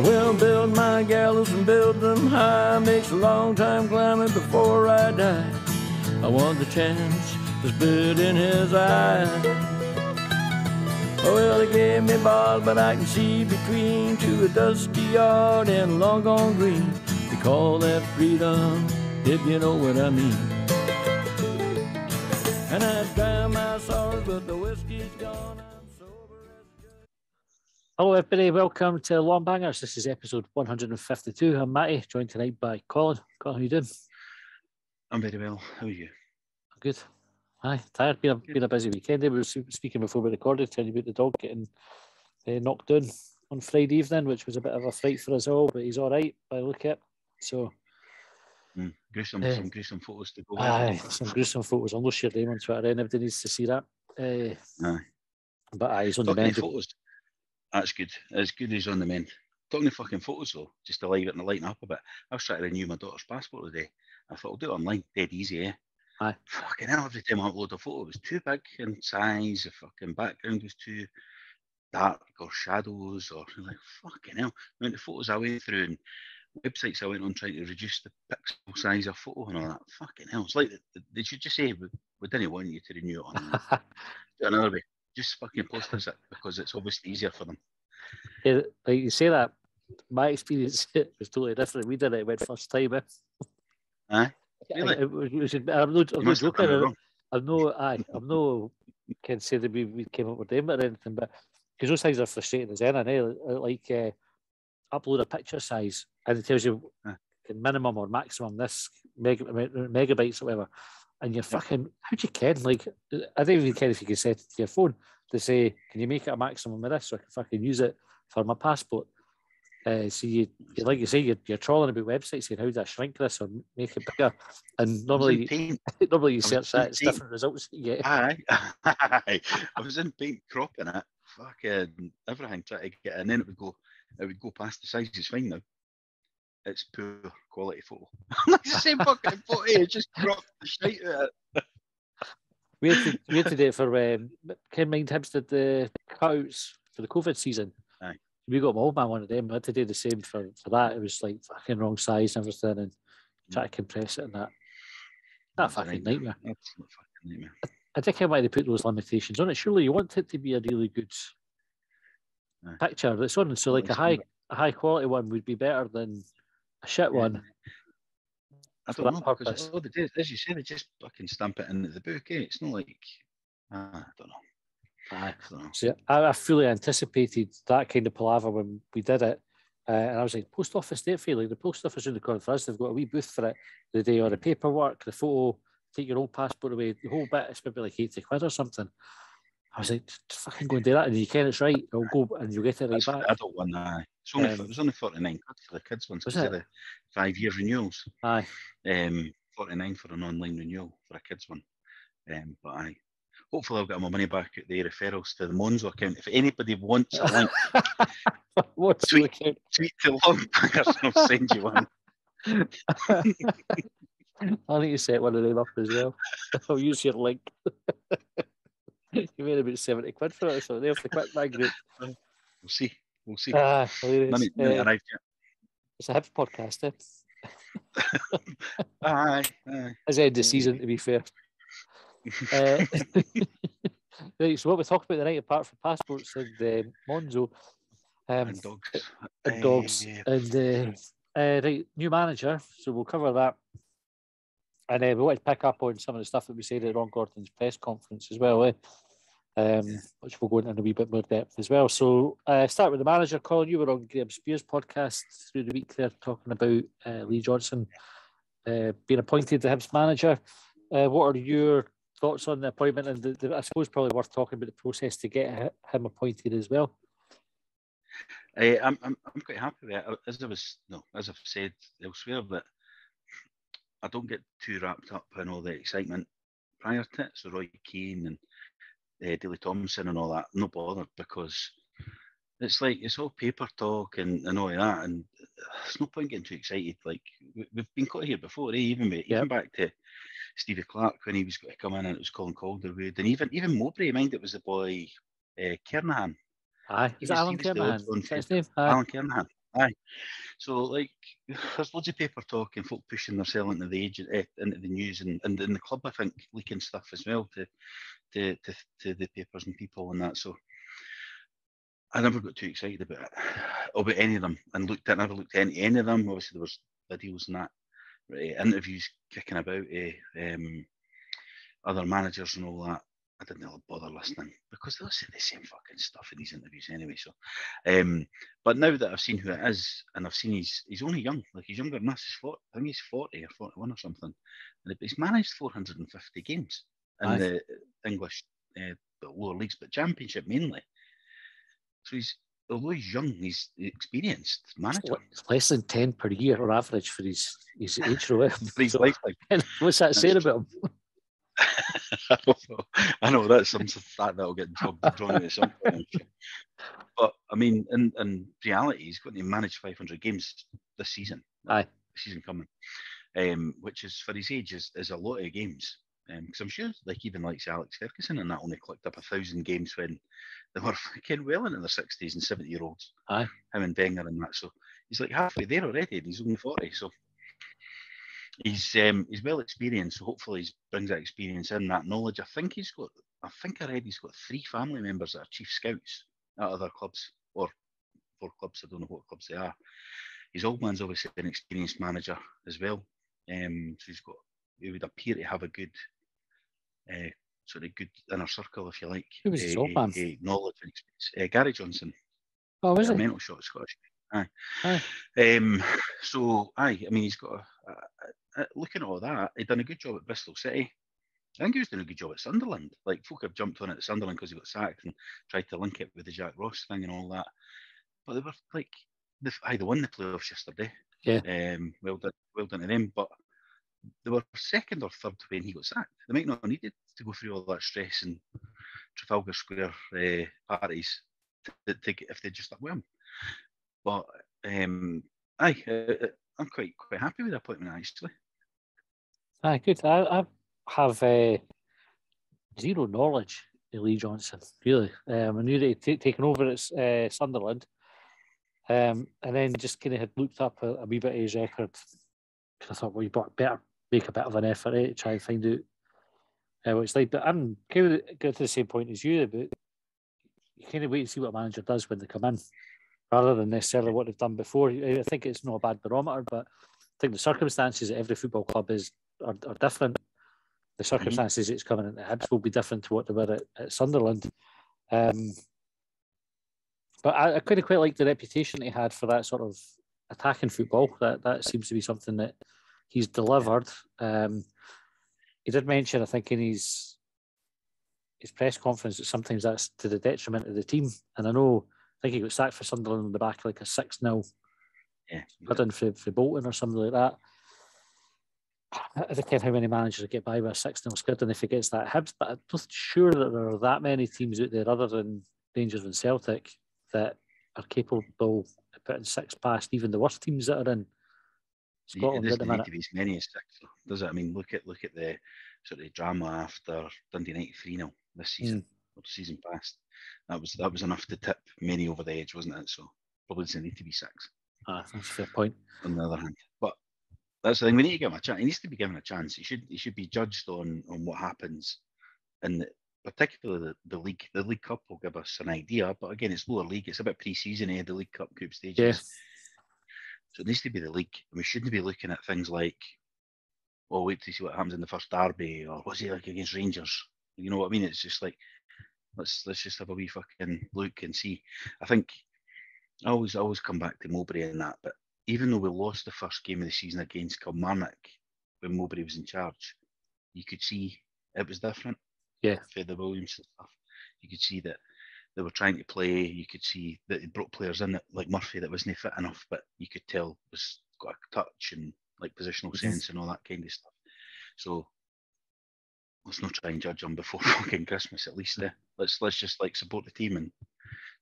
Well, build my gallows and build them high. Makes a long time climbing before I die. I want the chance to spit in his eye. Well, they gave me bars, but I can see between to a dusty yard and a long gone green. They call that freedom, if you know what I mean. And I drown my sorrows, but the whiskey's gone. I'm sober as good. Hello, everybody. Welcome to Longbangers. This is episode 152. I'm Matty, joined tonight by Colin. Colin, how you doing? I'm very well. How are you? I'm good. Aye, tired. Been a busy weekend. We were speaking before we recorded, telling you about the dog getting knocked down on Friday evening, which was a bit of a fright for us all, but he's all right by the look at it. So, some gruesome photos to go. Aye, some gruesome photos. I'll not share them on Twitter. Everybody needs to see that. Aye. But aye, he's on Talking the mend. photos. That's good. It's good he's on the mend. Talking to fucking photos though, just to liven it and lighten up a bit. I was trying to renew my daughter's passport today. I thought I'll do it online, dead easy, eh? Aye. Fucking hell, every time I upload a photo, it was too big in size, the fucking background was too dark or shadows or like fucking hell. I mean, the photos I went through and websites I went on trying to reduce the pixel size of photo and all that. Fucking hell. It's like they should just say we didn't want you to renew it online. Do it another way. Just fucking post us it because it's obviously easier for them. Yeah, like you say that, my experience was totally different. We did it when first time. Aye. Really? I'm not joking. I'm no can say that we came up with them or anything, but because those things are frustrating as anything. Like upload a picture size and it tells you minimum or maximum this megabytes or whatever, and you're fucking how'd you can like I don't even care if you can set it to your phone to say can you make it a maximum of this so I can fucking use it for my passport. So you like you say you're trawling about websites saying how do I shrink this or make it bigger, and normally you search that it's different results that you get. Aye. I was in Paint cropping it, fucking everything trying to get it, and then it would go past the size. It's fine now. It's poor quality photo. It's the same fucking photo. It just cropped the shite out of it. We had to do it for Ken Mind Hibs did the cutouts for the COVID season. Aye. We got my old man one of them. I had to do the same for that. It was like fucking wrong size and everything, and try to compress it and that. That fucking nightmare. Absolute fucking nightmare. I think I might have put those limitations on it. Surely you want it to be a really good picture that's on. So like a high quality one would be better than a shit one. I don't know because all they do, as you say, they just fucking stamp it into the book. Eh? It's not like I don't know. So I fully anticipated that kind of palaver when we did it, and I was like, post office date for you. Like the post office in the corner for us, they've got a wee booth for it. The day or the paperwork, the photo, take your old passport away, the whole bit. It's maybe like £80 or something. I was like, just fucking go and do that, and you can. It's right. I'll go and you'll get it right back. I don't want that. It was only 49 for the kids ones because of the 5-year renewals. Aye. 49 for an online renewal for a kids one. But aye. Hopefully I'll get my money back at the referrals to the Monzo account. If anybody wants a link, tweet to Longbangers and I'll send you one. I need to set one of them up as well. I'll use your link. You made about 70 quid for it, so there's the quick bag group. We'll see. Hilarious. Arrived yet. It's a Hibs podcast, Aye. It's the end of the season, to be fair. Right, so what we talked about tonight, apart from passports and Monzo, and dogs, and right, new manager. So we'll cover that, and we want to pick up on some of the stuff that we said at Ron Gordon's press conference as well, which we'll go into a wee bit more depth as well. So start with the manager. Colin, you were on Graham Spears' podcast through the week there talking about Lee Johnson being appointed the Hibs manager. What are your thoughts on the appointment, and I suppose probably worth talking about the process to get him appointed as well? I'm quite happy with it. As I've said elsewhere, that I don't get too wrapped up in all the excitement prior to it. So Roy Keane and Daley Thompson and all that, I'm not bothered because it's like it's all paper talk and all of that, and there's no point getting too excited. Like we've been caught here before, even back to Stevie Clark when he was going to come in, and it was Colin Calderwood, and even Mowbray. Mind it was the boy Kernahan. Aye, is it Alan Kernahan? Is that his name? Alan Kernahan. Aye. So like, there's loads of paper talk and folk pushing themselves into the agent, into the news, and in the club, I think, leaking stuff as well to the papers and people and that. So I never got too excited about any of them, and never looked at any of them. Obviously, there was videos and that, interviews kicking about, other managers and all that. I didn't really bother listening because they'll say the same fucking stuff in these interviews anyway. So, but now that I've seen who it is, and I've seen he's only young, like he's younger than us. I think he's 40 or 41 or something, and he's managed 450 games in the English lower leagues, but Championship mainly. So although he's young, he's experienced manager. It's less than 10 per year on average for his age row. For his lifetime. What's that saying about him? I know that's some stat that'll get drawn into some point. But I mean, in reality, he's going to manage 500 games this season. Aye, the season coming, which is for his age is a lot of games. Because I'm sure, like even like Alex Ferguson and that only clicked up 1,000 games when they were fucking well into their 60s and 70-year-olds. Aye, him and Wenger and that. So he's like halfway there already, and he's only 40. So he's well experienced. So hopefully he brings that experience in, that knowledge. I think I read he's got 3 family members that are chief scouts at other clubs, or 4 clubs. I don't know what clubs they are. His old man's obviously an experienced manager as well. So he would appear to have a good sort of good inner circle, if you like. Who was his old man? Knowledge and experience. Gary Johnson. Oh, was he? Mental shot, Scottish. Aye. Aye. So, I mean, he's got looking at all that, he'd done a good job at Bristol City. I think he was doing a good job at Sunderland. Like, folk have jumped on it at Sunderland because he got sacked and tried to link it with the Jack Ross thing and all that. But they were like, they won the playoffs yesterday. Yeah. Well done to them. But they were second or third when he got sacked. They might not have needed to go through all that stress and Trafalgar Square parties if they just stuck with him. But I'm quite happy with the appointment, actually. Aye, good. I have zero knowledge of Lee Johnson, really. I knew that he'd taken over at Sunderland, and then just kind of had looked up a wee bit of his record. I thought, well, you better make a bit of an effort to try and find out what it's like. But I'm kind of got to the same point as you, but you kind of wait and see what a manager does when they come in, rather than necessarily what they've done before. I think it's not a bad barometer, but I think the circumstances at every football club are different. The circumstances it's coming into Hibs will be different to what they were at Sunderland. But I kind of quite like the reputation he had for that sort of attacking football. That seems to be something that he's delivered. He did mention, I think, in his press conference that sometimes that's to the detriment of the team. And I think he got sacked for Sunderland on the back of like a 6-0 in for Bolton or something like that. I don't care how many managers get by with a 6-0 skid and if he gets that Hibs, but I'm not sure that there are that many teams out there other than Rangers and Celtic that are capable of putting 6 past even the worst teams that are in Scotland at the minute. It doesn't need to be as many as 6, does it? I mean, look at the sort of drama after Dundee United 3-0 this season, or the season past. That was enough to tip many over the edge, wasn't it? So probably doesn't need to be 6. That's a fair point. On the other hand, but that's the thing. We need to give him a chance. He needs to be given a chance. He should be judged on what happens, and particularly the league. The League Cup will give us an idea, but again, it's lower league. It's a bit pre-season, the League Cup group stages. Yeah. So it needs to be the league, and we shouldn't be looking at things like, "Oh, wait to see what happens in the first derby," or "What's he like against Rangers?" You know what I mean? It's just like, let's just have a wee fucking look and see. I think I always come back to Mowbray and that, but even though we lost the first game of the season against Kilmarnock when Mowbray was in charge, you could see it was different. Yeah. For the Williams and stuff, you could see that they were trying to play. You could see that they brought players in, like Murphy, that wasn't fit enough, but you could tell was got a touch and like positional sense and all that kind of stuff. So let's not try and judge them before fucking Christmas. At least let's just like support the team and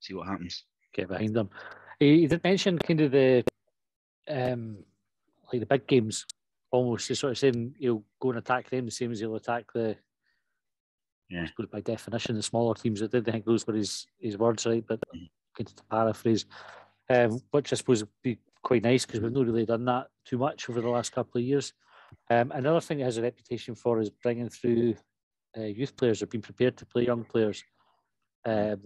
see what happens. Get behind them. He did mention kind of the like the big games almost sort of saying he'll go and attack them the same as he'll attack the. Yeah. I suppose by definition, the smaller teams. I didn't think those were his words, right? But to paraphrase, which I suppose would be quite nice because we've not really done that too much over the last couple of years. Another thing it has a reputation for is bringing through youth players or being prepared to play young players. I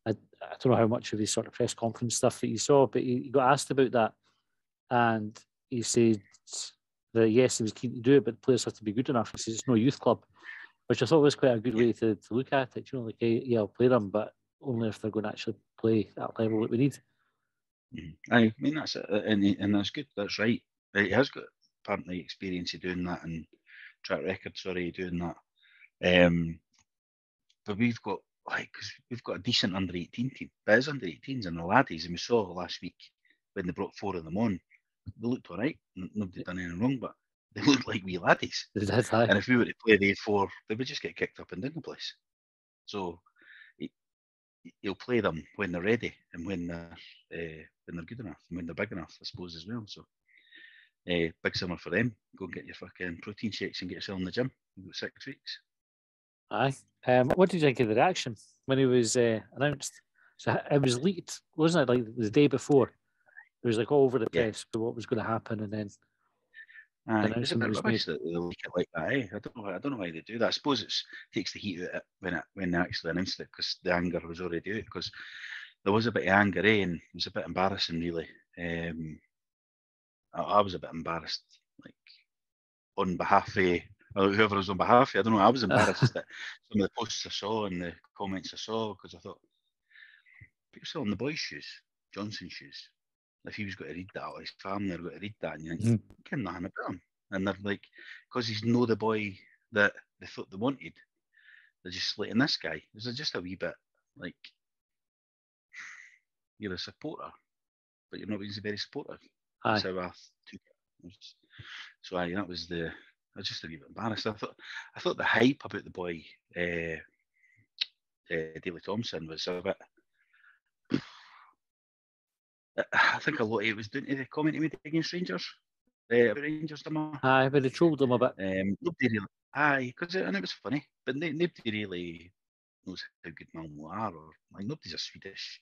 don't know how much of his sort of press conference stuff that you saw, but he got asked about that, and he said that yes, he was keen to do it, but the players have to be good enough. He says it's no youth club, which I thought was quite a good way to look at it. You know, like, yeah, I'll play them, but only if they're going to actually play at that level that we need. I mean, that's it, and that's good. That's right. He has got apparently experience of doing that and track record, doing that. But we've got we've got a decent under 18 team. But it's under 18s and the laddies, and we saw last week when they brought 4 of them on, they looked all right. Nobody done anything wrong, but they looked like wee laddies. And if we were to play the 4, they would just get kicked up and down the place. So he'll play them when they're ready and when they're good enough and when they're big enough, I suppose, as well. So big summer for them. Go and get your fucking protein shakes and get yourself in the gym. You've got 6 weeks. Aye. What did you think of the reaction when it was announced? So it was leaked, wasn't it? Like the day before, it was like all over the press for what was going to happen, and then it's a bit rubbish that they leak it like that. I don't know why they do that. I suppose it takes the heat out of it when they actually announced it, because the anger was already out. Because there was a bit of anger, and it was a bit embarrassing, really. I was a bit embarrassed, like on behalf of whoever was on behalf of. I don't know. I was embarrassed that some of the posts I saw and the comments I saw, because I thought, put yourself in the boy's shoes, Johnson's shoes. If he was going to read that, or his family are going to read that, and you think, can't nothing about him. And they're like, because he's no the boy that they thought they wanted, they're just slating this guy. Is just a wee bit like, you're a supporter, but you're not being very supportive. That's how I took it. So that was I was just a wee bit embarrassed. I thought the hype about the boy, Daley Thompson, was a bit. I think a lot of it was down to the comment he made against Rangers. Rangers, but they trolled him a bit. Nobody really, and it was funny, but nobody really knows how good Malmo are, or like nobody's a Swedish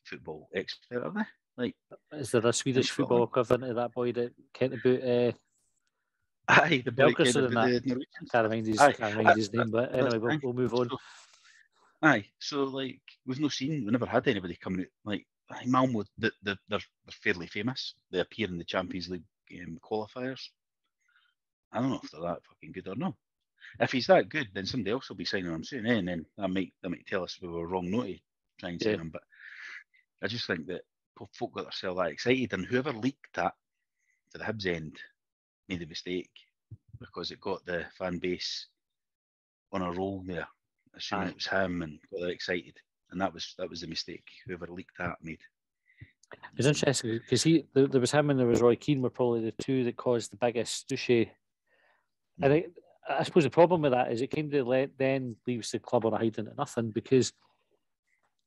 football expert, are they? Like, is there a Swedish football equivalent to that boy that can't about? The boy can't remind his name, but anyway, we'll move on. So like we never had anybody coming out like Malmo. They're fairly famous. They appear in the Champions League qualifiers. I don't know if they're that fucking good or not. If he's that good, then somebody else will be signing him soon, and then that might tell us we were wrong not to try and sign him. But I just think that folk got themselves that excited, and whoever leaked that to the Hibs end made a mistake, because it got the fan base on a roll there, assuming it was him, and got that excited, and that was the mistake whoever leaked that made. It's interesting because there was him and there was Roy Keane were probably the two that caused the biggest douche. And I suppose the problem with that is it kind of then leaves the club on a hiding to nothing, because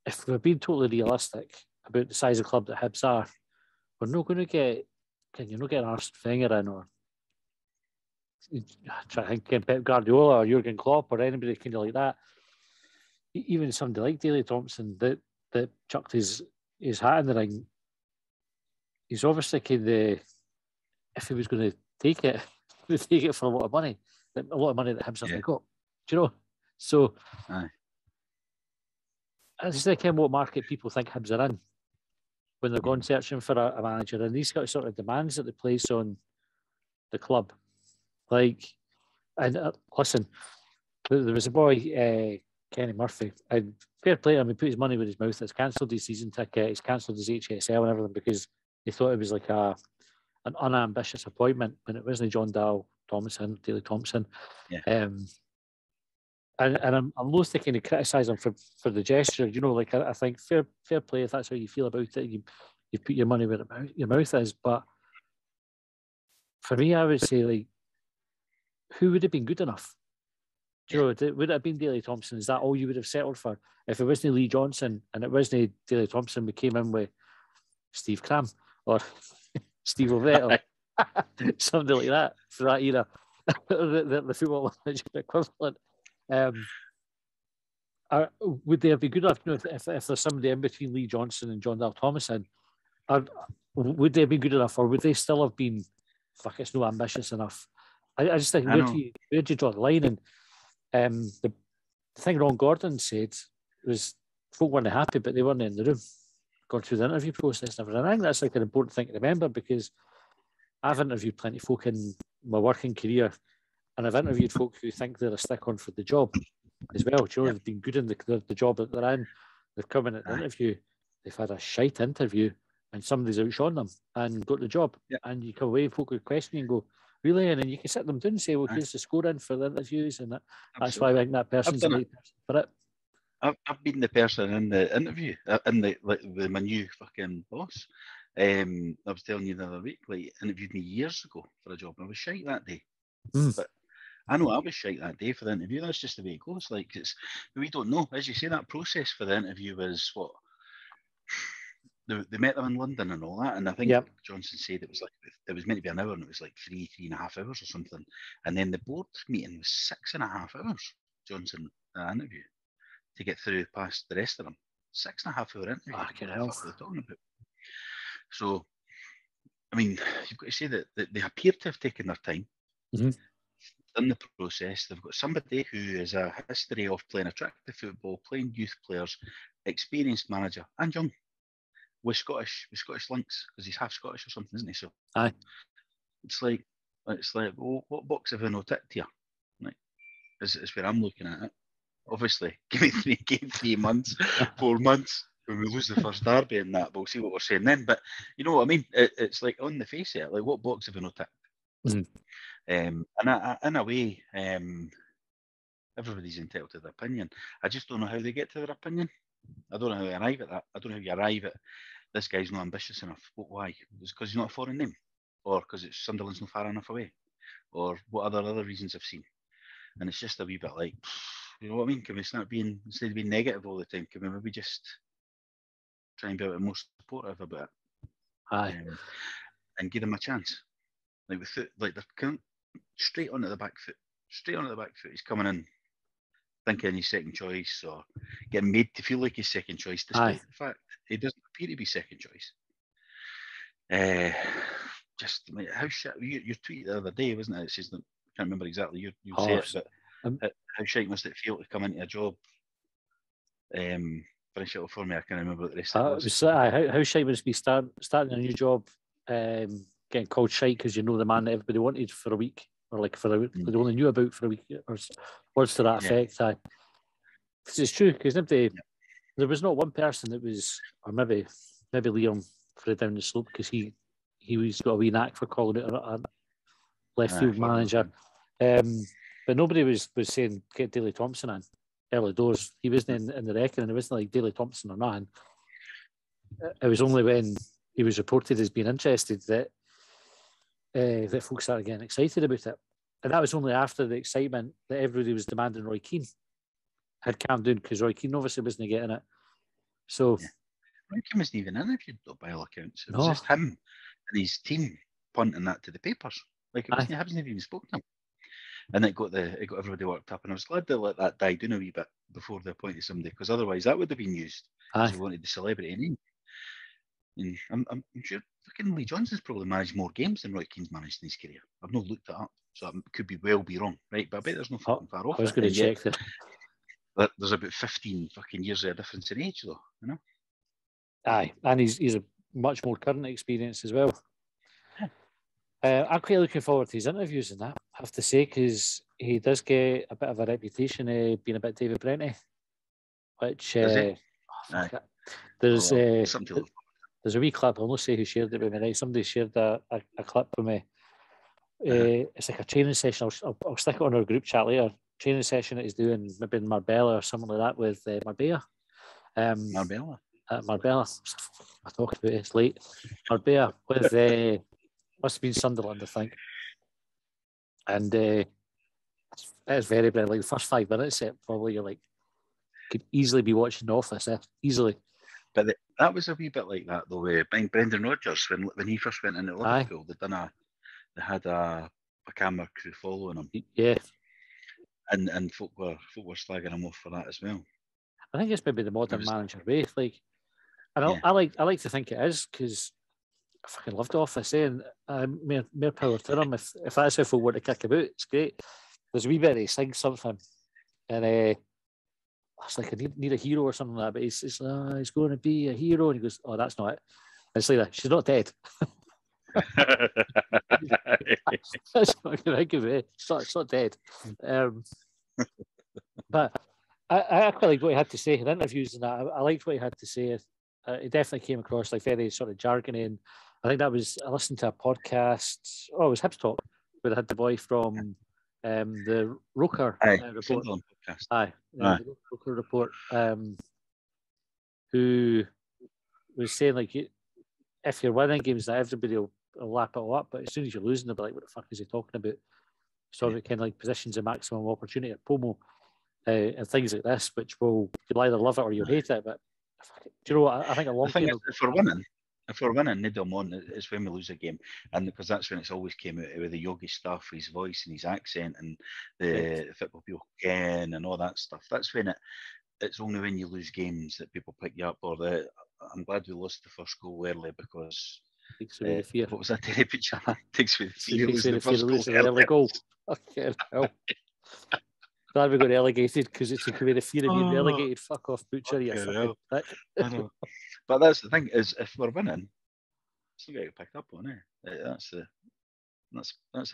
if we're being totally realistic about the size of club that Hibs are, we're not going to get, you're not getting Arsene Wenger in, or try to think Pep Guardiola or Jurgen Klopp or anybody kind of like that. Even somebody like Daley Thompson that chucked his hat in the ring, he's obviously kind of, if he was going to take it, he would take it for a lot of money that Hibs haven't got. Do you know? So, it's just like what market people think Hibs are in when they're going searching for a manager, and these sort of demands that they place on the club. Like, and listen, there was a boy, Kenny Murphy, and fair play to him, he put his money where his mouth is. He's cancelled his season ticket, he's cancelled his HSL and everything, because he thought it was like an unambitious appointment when it wasn't John Daley Thompson. And I'm loath to kind of criticise him for the gesture. You know, like I think fair play if that's how you feel about it. You put your money where your mouth is. But for me, I would say, like, who would have been good enough? Do you know, would it have been Daley Thompson? Is that all you would have settled for? If it wasn't Lee Johnson and it wasn't Daley Thompson, we came in with Steve Cram or Steve Ovett. Something like that for that era. the football manager equivalent. Would they have been good enough, if there's somebody in between Lee Johnson and John Dale Thomason, would they have been good enough, or would they still have been, fuck, it's not ambitious enough? I just think, where do you draw the line? And the thing Ron Gordon said was folk weren't happy, but they weren't in the room going through the interview process and everything. I think that's like an important thing to remember, because I've interviewed plenty of folk in my working career, and I've interviewed folk who think they're a stick-on for the job as well. Do you know, they've been good in the job that they're in. They've come in at the interview, they've had a shite interview, and somebody's outshone them and got the job. And you come away, folk would question you and go, really? And then you can sit them down and say, well, here's the score in for the interviews, and that's why I think that person's the right person for it. I've been the person in the interview, my new fucking boss. I was telling you the other week, like, interviewed me years ago for a job, and I was shite that day. But I know I was shite that day for the interview. That's just the way it goes. Like, we don't know. As you say, that process for the interview was what? They met them in London and all that, and I think Johnson said it was meant to be an hour, and it was like 3.5 hours or something. And then the board meeting was 6.5 hours. Johnson interview to get through past the rest of them. 6.5 hour interview. Fucking hell. What are they talking about? So, I mean, you've got to say that they appear to have taken their time. In the process, they've got somebody who has a history of playing attractive football, playing youth players, experienced manager, and young, with Scottish links, because he's half Scottish or something, isn't he? So, it's like, well, what box have I not ticked here? Like, is where I'm looking at it. Obviously, give me 3 months, 4 months when we lose the first derby and that, but we'll see what we're saying then. But you know what I mean? It's like on the face of it, like, what box have I not ticked? And in a way, everybody's entitled to their opinion. I just don't know how they get to their opinion. I don't know how they arrive at that. I don't know how you arrive at this guy's not ambitious enough. Why? Is it because he's not a foreign name? Or because Sunderland's not far enough away? Or what other reasons I've seen? And it's just a wee bit like, you know what I mean? Can we start being, instead of being negative all the time, can we maybe just try and be a bit more supportive about it? And give them a chance. Like they're coming straight onto the back foot. He's coming in thinking he's second choice, or getting made to feel like he's second choice, despite the fact he doesn't appear to be second choice. Just like, how shit, your tweet the other day, wasn't it? It says, I can't remember exactly, you say it, but how shite must it feel to come into a job? Finish it for me, I can't remember what the rest of it was. How shite must it be starting a new job, getting called shite because you know the man that everybody wanted for a week, or like for a week, they only knew about for a week, or words to that effect. Because it's true, because there was not one person that was, or maybe Liam for it down the slope, because he's got a wee knack for calling it a left field manager. But nobody was saying get Daley Thompson in early doors. He wasn't in the reckoning. It wasn't like Daley Thompson or nothing. It was only when he was reported as being interested that folks started getting excited about it. And that was only after the excitement that everybody was demanding Roy Keane had calmed down, because Roy Keane obviously wasn't getting it. So Roy Keane wasn't even interviewed, though, by all accounts. It was just him and his team punting that to the papers. Like, it wasn't, hasn't even spoken to him. And it got everybody worked up. And I was glad they let that die down a wee bit before they appointed somebody, because otherwise that would have been used. Because they wanted the celebrity name. And I'm sure fucking Lee Johnson's probably managed more games than Roy Keane's managed in his career. I've not looked it up, so I could be wrong, right? But I bet there's no fucking far off. I was going to check that. There's about 15 fucking years of difference in age, though, you know? Aye, and he's a much more current experience as well. I'm quite looking forward to his interviews and that, I have to say, because he does get a bit of a reputation being a bit David Brenty, which there's a wee clip. I'll not say who shared it with me. Right? Somebody shared a clip with me. It's like a training session. I'll stick it on our group chat later. Training session that he's doing maybe in Marbella or something like that with Marbella. Marbella. I talked about it. It's late. Marbella with must have been Sunderland, I think. And it's very, very like the first 5 minutes. Probably you're like, could easily be watching The Office. Easily. But that was a wee bit like that though. Brendan Rodgers, when he first went into Liverpool, they'd done they had a camera crew following him. Yeah. And folk were slagging him off for that as well. I think it's maybe the modern manager way. Like, and Yeah. I like to think it is, because I fucking love the Office, and more power to them. If that's how folk want to kick about, it's great. There's a wee bit he sings something, and it's like I need a hero or something like that. But he's going to be a hero, and he goes, "Oh, that's not it." And it's like that. She's not dead. That's what I can think of it. It's not dead. But I quite like what he had to say in interviews and that. I liked what he had to say. It definitely came across like very sort of jargony. And I think I listened to a podcast. Oh, it was Hibs Talk, where they had the boy from the Roker report. Podcast. The Roker report, who was saying like, if you're winning games, that everybody will lap it all up, but as soon as you're losing, they'll be like, "What the fuck is he talking about?" So it kind of like positions of maximum opportunity at Pomo and things like this, which you'll either love it or you'll hate it. But do you know what? I think a long time ago, if we're winning, need them on. It's when we lose a game, and because that's when it's always came out with the Yogi stuff, his voice and his accent, and the football people again and all that stuff. That's when it's only when you lose games that people pick you up. I'm glad we lost the first goal early because. Takes away the fear. What was that picture? Takes away the fear. Takes away the fear of losing the early goal. Okay, hell. Glad we got relegated because it took away the fear of being relegated. Fuck off, Butcher, you fucking prick. I know. But that's the thing, is if we're winning, still get picked up on it. That's the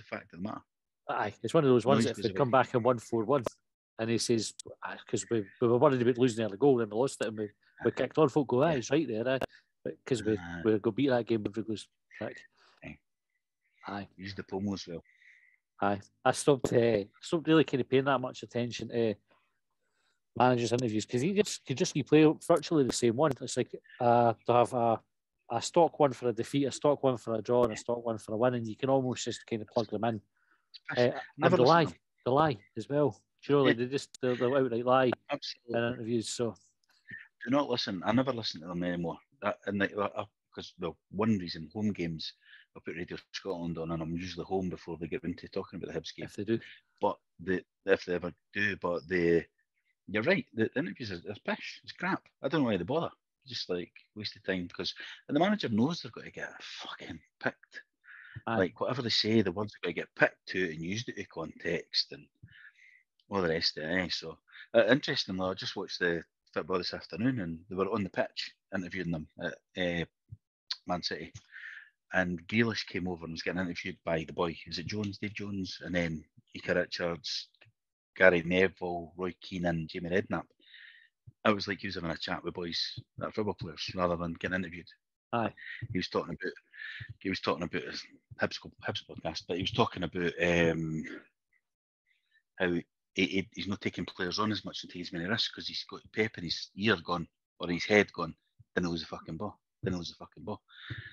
fact of the matter. Aye, it's one of those ones that if they come back and won 4-1, and he says, because we were worried about losing the early goal and we lost it and we kicked on, folk go, he's right there, because we go beat that game, but goes prick. Aye. Use the Pomo as well. Aye. I stopped really kind of paying that much attention to managers' interviews because you just play virtually the same one. It's like to have a stock one for a defeat, a stock one for a draw, and a stock one for a win, and you can almost just kind of plug them in. And the lie as well. Do you know, like they'll outright lie in interviews. So do not listen. I never listen to them anymore. Because one reason, home games, I put Radio Scotland on, and I'm usually home before they get into talking about the Hibs game. If they do, but if they ever do, you're right. The interviews are pish. It's crap. I don't know why they bother. Just like wasted time because the manager knows they're going to get fucking picked. Aye. Like whatever they say, the words are going to get picked to and used into context and all the rest of it. So interestingly, I just watched the football this afternoon, and they were on the pitch interviewing them at Man City, and Grealish came over and was getting interviewed by the boy. Is it Jones, Dave Jones, and then Ika Richards, Gary Neville, Roy Keane, and Jamie Redknapp. I was like he was having a chat with boys, football players, rather than getting interviewed. Aye. He was talking about his Hibs podcast, but he was talking about how he's not taking players on as much and taking as many risks because he's got Pep in his ear gone or his head gone. Then he lose the fucking ball.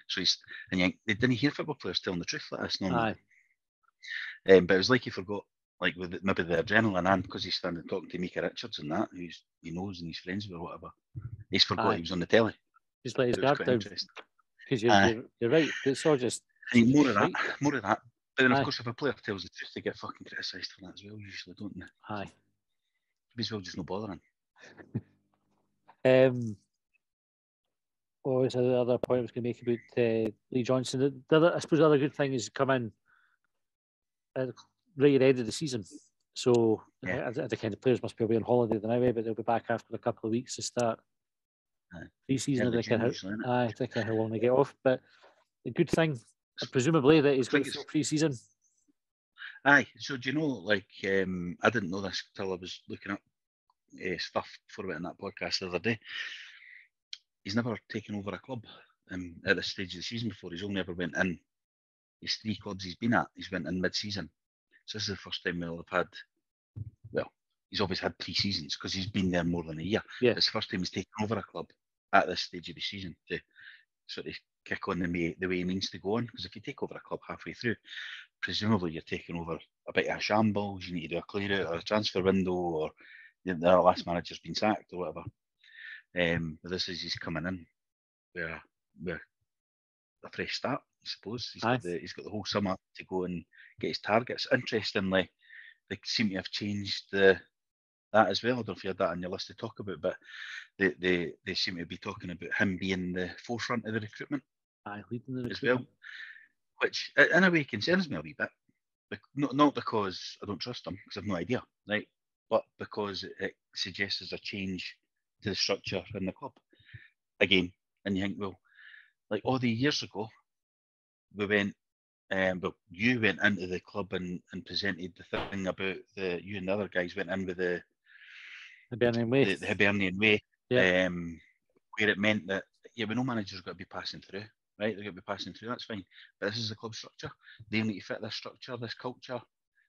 So they didn't hear football players telling the truth like this normally. Aye. But it was like he forgot, like with maybe the adrenaline and because he's standing talking to Mika Richards and that, who he knows and he's friends with or whatever. He's forgot he was on the telly. Just let his guard down. Because you're right. It's all just more of that. But then of course, if a player tells the truth, they get fucking criticised for that as well. Usually, don't they? Aye. Maybe as well just no bothering. What was the other point I was going to make about Lee Johnson? I suppose the other good thing is come in at right at the end of the season. So the kind of players must be away on holiday anyway, but they'll be back after a couple of weeks to start pre-season. I think how long they get off. But the good thing, presumably, that he's going through pre-season. Aye. So do you know, like, I didn't know this till I was looking up stuff for it in that podcast the other day. He's never taken over a club at this stage of the season before. He's only ever went in. His 3 clubs he's been at, he's went in mid-season. So this is the first time we'll have had, well, he's always had pre-seasons because he's been there more than a year. Yeah. It's the first time he's taken over a club at this stage of the season to sort of kick on the way he means to go on. Because if you take over a club halfway through, presumably you're taking over a bit of a shambles, you need to do a clear out or a transfer window, or the last manager's been sacked or whatever. But this is he's coming in with a fresh start, I suppose. He's got the whole summer to go and get his targets. Interestingly, they seem to have changed that as well. I don't know if you had that on your list to talk about, but they seem to be talking about him being the forefront of the recruitment. Leading the recruitment. As well, which in a way concerns me a wee bit. Not because I don't trust him, because I've no idea, right? But because it suggests there's a change to the structure in the club. Again, and you think, well, like all the years ago, we went, you went into the club and presented the thing about you and the other guys went in with the Hibernian way. The Hibernian way, yeah. Where it meant that, we know managers got to be passing through, right? They're going to be passing through, that's fine. But this is the club structure. They need to fit this structure, this culture.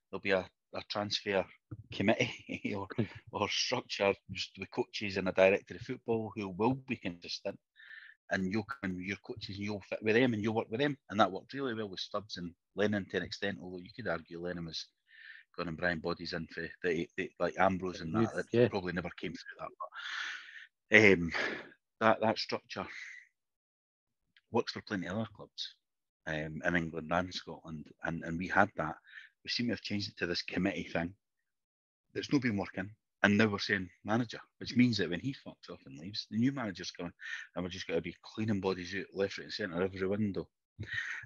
There'll be a transfer committee or structure with coaches and a director of football who will be consistent. And you'll come in with your coaches and you'll fit with them and you'll work with them. And that worked really well with Stubbs and Lennon to an extent, although you could argue Lennon was gone and Brian Bodies in for like Ambrose and that probably never came through that. But that structure works for plenty of other clubs in England and Scotland. And we had that. We seem to have changed it to this committee thing that's not been working. And now we're saying manager, which means that when he fucks off and leaves, the new manager's coming, and we're just going to be cleaning bodies out left, right, and centre every window.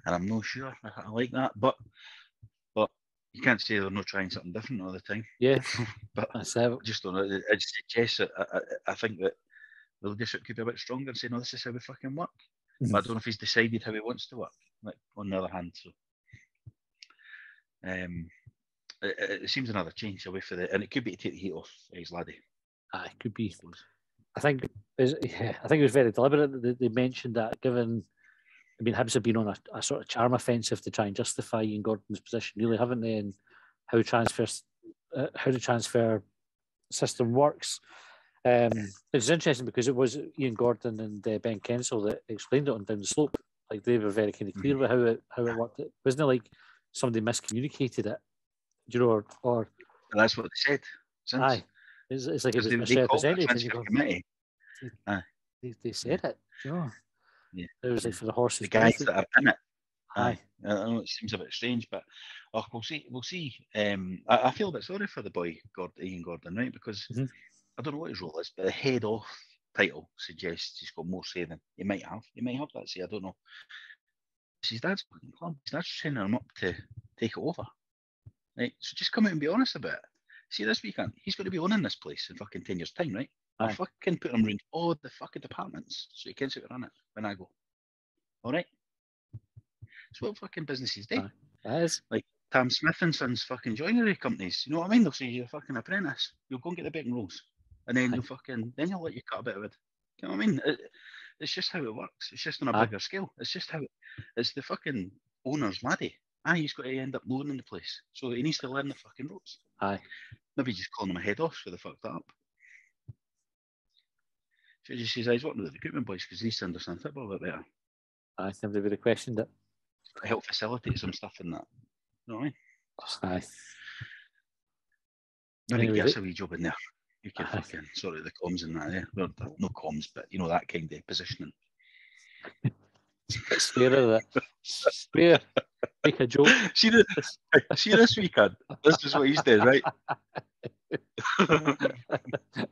And I'm not sure I like that, but you can't say they're not trying something different all the time. Yeah, but I just don't know. It suggests that I think that the leadership could be a bit stronger and say, no, this is how we fucking work. But I don't know if he's decided how he wants to work. Like on the other hand, so it seems another change away for and it could be to take the heat off his laddie. It could be. I think it was very deliberate that they mentioned that, given, Hibs have been on a sort of charm offensive to try and justify Ian Gordon's position, really, haven't they? And how the transfer system works. It's interesting because it was Ian Gordon and Ben Kensel that explained it on Down the Slope. Like they were very kind of clear about how it worked. It wasn't like somebody miscommunicated it. Or that's what they said. Aye, it's like it was misrepresented. They said it. Yeah, it was like for the horses. The guys that are in it. Aye. I know it seems a bit strange, but we'll see. I feel a bit sorry for the boy Ian Gordon, right? Because I don't know what his role is, but the head off title suggests he's got more say than he might have. He might have that say. I don't know. It's his dad's fucking club. His dad's training him up to take it over. Right, so just come out and be honest about it. See, this weekend, he's going to be owning this place in fucking 10 years' time, right? I'll fucking put him around all the fucking departments so he can sit run it when I go. All right? It's what fucking businesses do. That is. Like Tam Smith and Sons fucking joinery companies. You know what I mean? They'll say you're a fucking apprentice. You'll go and get the bacon rolls. And then you'll let you cut a bit of it. You know what I mean? It's just how it works. It's just on a bigger scale. It's just how it's the fucking owner's laddie. He's got to end up loaning the place. So he needs to learn the fucking ropes. Maybe just calling him a head off for the fucked up. So he just says, he's working with the recruitment boys because he needs to understand football a bit better. I never really questioned it. To help facilitate some stuff in that. You know what I mean? Maybe get us a wee job in there. You can fucking sort of the comms and that, Well, no comms, but you know, that kind of positioning. Spare. Make a joke. See this weekend. This is what he's doing, right?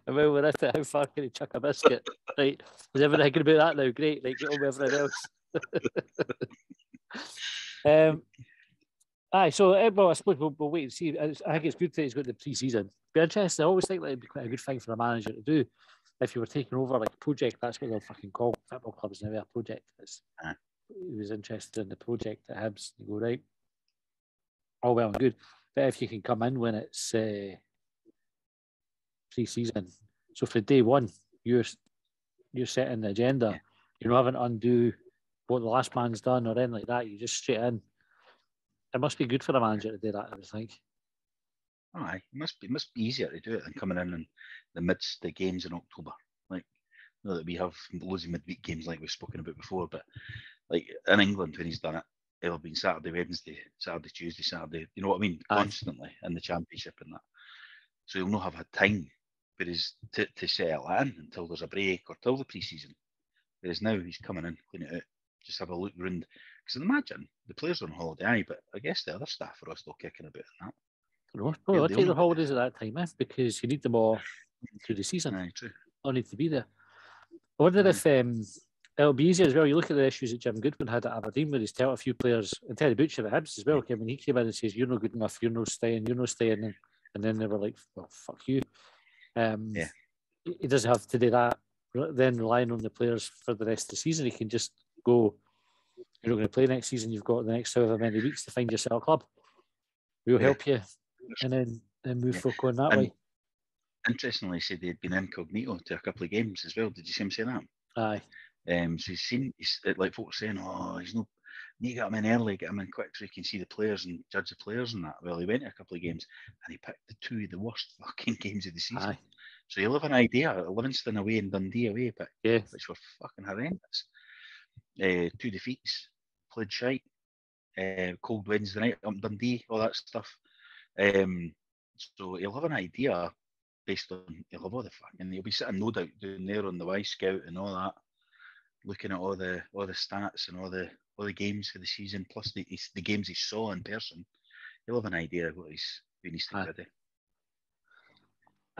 Well, we're at it. How far can he chuck a biscuit? Right. Is everyone thinking about that now? Great. Like, get on with everything else. So, I suppose we'll wait and see. I think it's good that he's got the pre-season. Be interesting. I always think that it'd be quite a good thing for a manager to do. If you were taking over like a project, that's what they'll fucking call football clubs now. A project. He was interested in the project at Hibs. You go, right, all well and good, but if you can come in when it's pre-season, so for day one you're setting the agenda, you're not having to undo what the last man's done or anything like that. You just straight in. It must be good for a manager to do that, I would think. It must be easier to do it than coming in the midst the games in October. Like, not that we have loads of midweek games like we've spoken about before, but like in England when he's done it, it'll be Saturday, Wednesday, Saturday, Tuesday, Saturday. You know what I mean? Constantly in the Championship and that. So he'll not have had time, to settle in until there's a break or till the pre-season. Whereas now he's coming in, clean it out, just have a look round. Because imagine the players are on holiday, aye, but I guess the other staff are all still kicking about in that. Probably I'll take their holidays at that time, because you need them all through the season. Aye, true. I'll need to be there. I wonder if it'll be easier as well. You look at the issues that Jim Goodwin had at Aberdeen, where he's told a few players, and Terry Butcher at Hibs as well, okay, when he came in and says, "You're not good enough, you're not staying," and then they were like, "Well, fuck you." He doesn't have to do that, then relying on the players for the rest of the season. He can just go, "You're not going to play next season, you've got the next however many weeks to find yourself a club. We'll help you," and then move folk on that way. Interestingly, he said they'd been incognito to a couple of games as well. Did you see him say that? Aye. So he's like folks saying, "Oh, he's no, need to get him in early, get him in quick so he can see the players and judge the players and that." Well, he went to a couple of games and he picked the two of the worst fucking games of the season. Aye. So you'll have an idea. Livingston away and Dundee away, but which were fucking horrendous. 2 defeats, played shite. Cold Wednesday night up in Dundee, all that stuff. So he'll have an idea based on he'll have all the fucking. He'll be sitting no doubt doing there on the Y Scout and all that, looking at all the stats and all the games for the season, plus the games he saw in person. He'll have an idea of what he needs to do.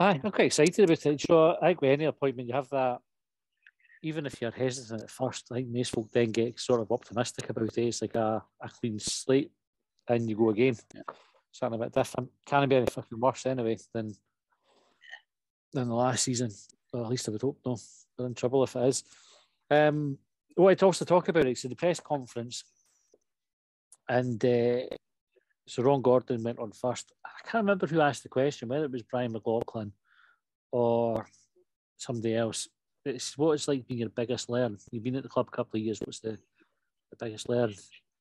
Aye, I'm quite excited about it. So I think with any appointment you have that, even if you're hesitant at first, I think most folk then get sort of optimistic about it. It's like a clean slate and you go again. Something a bit different. Can't be any fucking worse anyway than the last season. Well, at least I would hope no. They're in trouble if it is. What I'd also talk about is the press conference, and so Ron Gordon went on first. I can't remember who asked the question, whether it was Brian McLaughlin or somebody else. It's what it's like being your biggest learn. You've been at the club a couple of years. What's the biggest learn?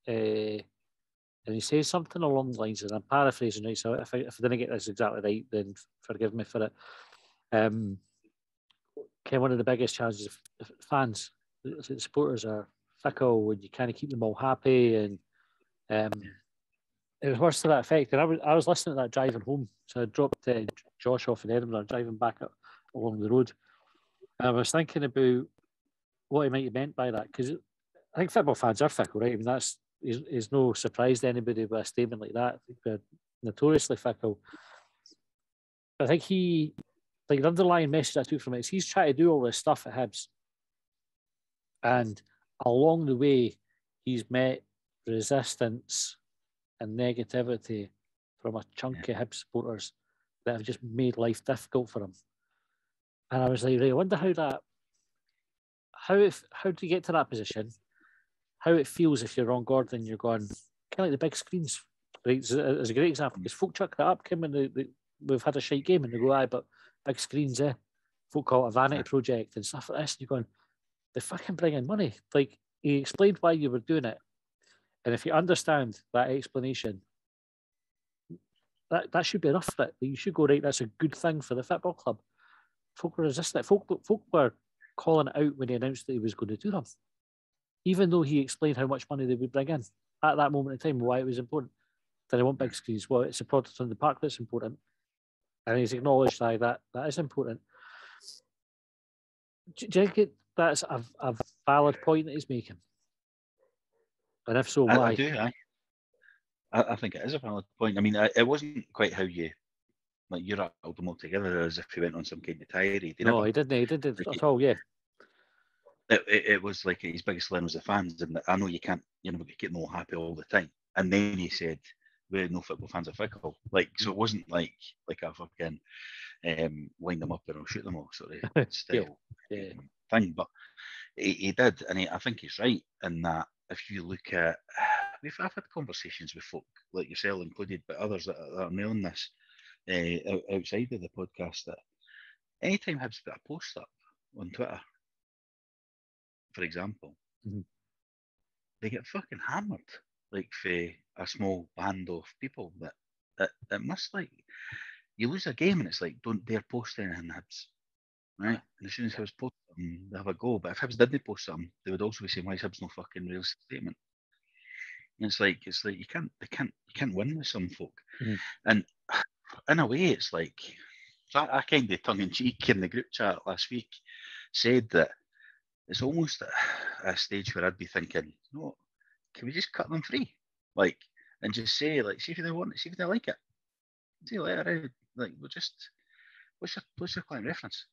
And he says something along the lines, and I'm paraphrasing, right? So if I didn't get this exactly right, then forgive me for it. One of the biggest challenges of fans, the supporters are fickle, and you kind of keep them all happy, and it was worse to that effect. And I was listening to that driving home, so I dropped Josh off in Edinburgh, driving back along the road, and I was thinking about what he might have meant by that, because I think football fans are fickle, right? I mean, that's is no surprise to anybody with a statement like that. They're notoriously fickle. But I think the underlying message I took from it is he's trying to do all this stuff at Hibs, and along the way, he's met resistance and negativity from a chunk of Hibs supporters that have just made life difficult for him. And I was like, right, I wonder how do you get to that position? How it feels if you're Ron Gordon, you're going kind of like the big screens, right? As a great example, because folk chuck that up, Kim, and we've had a shite game, and they go, "Aye, but big screens, folk call it a vanity project and stuff like this." And you're going, they fucking bring in money. Like, he explained why you were doing it, and if you understand that explanation, that should be enough for it. You should go, right, that's a good thing for the football club. Folk were resisting it. Folk were calling it out when he announced that he was going to do them, even though he explained how much money they would bring in at that moment in time, why it was important. That I want big screens. Well, it's a product on the park that's important, and he's acknowledged that is important. Do you think that's a valid point that he's making? And if so, why? I do. I think it is a valid point. I mean, it wasn't quite how you rattled them all together as if he went on some kind of tirade. He didn't. He didn't at all. Yeah. It was like his biggest learn was the fans, and I know you can't, get them all happy all the time. And then he said, "Well, no football fans are fickle." So it wasn't like a fucking line them up and I'll shoot them all sort of style thing. But he did, and I think he's right in that. If you look at, I've had conversations with folk like yourself included, but others that are nailing this outside of the podcast, that anytime Hibs put a post up on Twitter, for example, they get fucking hammered, like for a small band of people that must, like, you lose a game and it's like, don't dare post anything, Hibs, right? And as soon as Hibs post something, they have a go. But if Hibs didn't post something, they would also be saying, why is Hibs no fucking real statement? And it's like you can't win with some folk. And in a way, it's like, I kind of tongue in cheek in the group chat last week said that it's almost at a stage where I'd be thinking, you know what, can we just cut them free? Like, and just say, like, see if they want it, see if they like it. See you later. Like, we'll just, what's your client reference?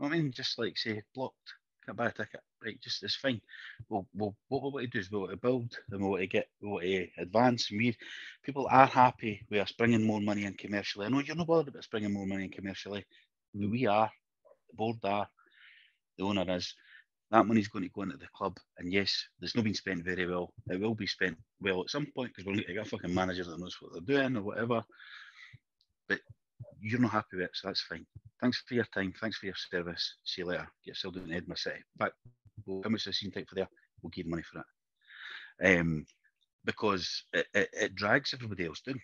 I mean, just like say blocked, can't buy a ticket, right? Just it's fine. What we want to do is we want to build, and we want to get, we want to advance, and people are happy with us bringing more money in commercially. I know you're not bothered about us bringing more money in commercially. We are, the board are, the owner is. That money's going to go into the club, and yes, there's not been spent very well. It will be spent well at some point because we'll need to get a fucking manager that knows what they're doing or whatever. But you're not happy with it, so that's fine. Thanks for your time. Thanks for your service. See you later. Get yourself down to Edinburgh City. Back. How much is the scene type for there? We'll give you money for that. Because it drags everybody else down.